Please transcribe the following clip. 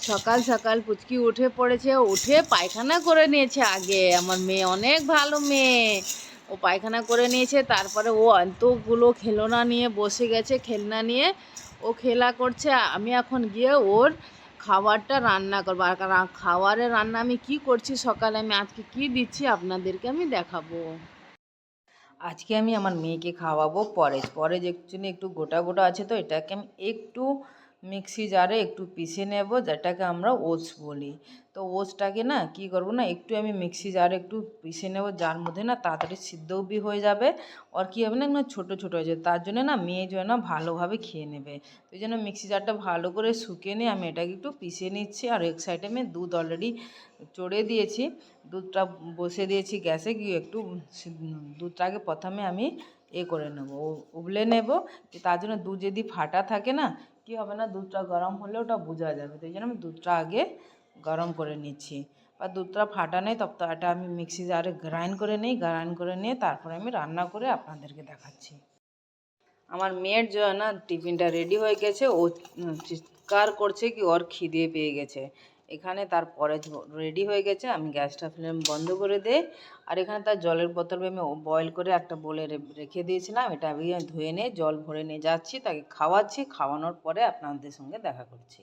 সকাল সকাল পুচকি উঠে পড়েছে, উঠে পায়খানা করে নিয়েছে। আগে আমার মেয়ে অনেক ভালো মেয়ে, ও পায়খানা করে নিয়েছে। তারপরে ও অন্তগুলো খেলনা নিয়ে বসে গেছে, খেলনা নিয়ে ও খেলা করছে। আমি এখন গিয়ে ওর খাবারটা রান্না করবো। আর খাবারের রান্না আমি কি করছি সকালে, আমি আজকে কি দিচ্ছি আপনাদেরকে আমি দেখাবো। আজকে আমি আমার মেয়েকে খাওয়াবো পরেজ। পরেজ অ্যাকচুয়ালি একটু গোটা গোটা আছে, তো এটাকে আমি একটু মিক্সি জারে একটু পিষে নেব, যেটাকে আমরা ওটস বলি। তো ওটসটাকে না কি করবো না, একটু আমি মিক্সি জারে একটু পিষে নেব, যার মধ্যে না তাড়াতাড়ি সিদ্ধও বি হয়ে যাবে। আর কী হবে না, একদম ছোটো ছোটো হয়ে যাবে, তার জন্য না মেয়ে যেন ভালোভাবে খেয়ে নেবে। তো এই জন্য মিক্সি জারটা ভালো করে শুকিয়ে নিয়ে আমি এটাকে একটু পিষে নিচ্ছি। আর এক সাইডে আমি দুধ অলরেডি চড়ে দিয়েছি, দুধটা বসিয়ে দিয়েছি গ্যাসে। গিয়ে একটু দুধটাকে প্রথমে আমি করে নেব, উবলে নেব। তার জন্য দুধ যদি ফাটা থাকে না, কি হবে না, দুধটা গরম হলে ওটা বোঝা যাবে। তো এই জন্য আমি দুধটা আগে গরম করে নিচ্ছি। বা দুধটা ফাটা নেই তব তো এটা আমি মিক্সি জারে গ্রাইন্ড করে নিই, গ্রাইন্ড করে নিয়ে তারপরে আমি রান্না করে আপনাদেরকে দেখাচ্ছি। আমার মেয়ের জন্য টিফিনটা রেডি হয়ে গেছে। ও চিৎকার করছে কি ওর খিদে পেয়ে গেছে। এখানে তারপরে রেডি হয়ে গেছে, আমি গ্যাসটা ফ্লেম বন্ধ করে দিই। আর এখানে তার জলের বোতল আমি বয়েল করে একটা বলে রেখে দিয়েছিলাম, এটা আমি ধুয়ে নিয়ে জল ভরে নিয়ে যাচ্ছি, তাকে খাওয়াচ্ছি। খাওয়ানোর পরে আপনাদের সঙ্গে দেখা করছি।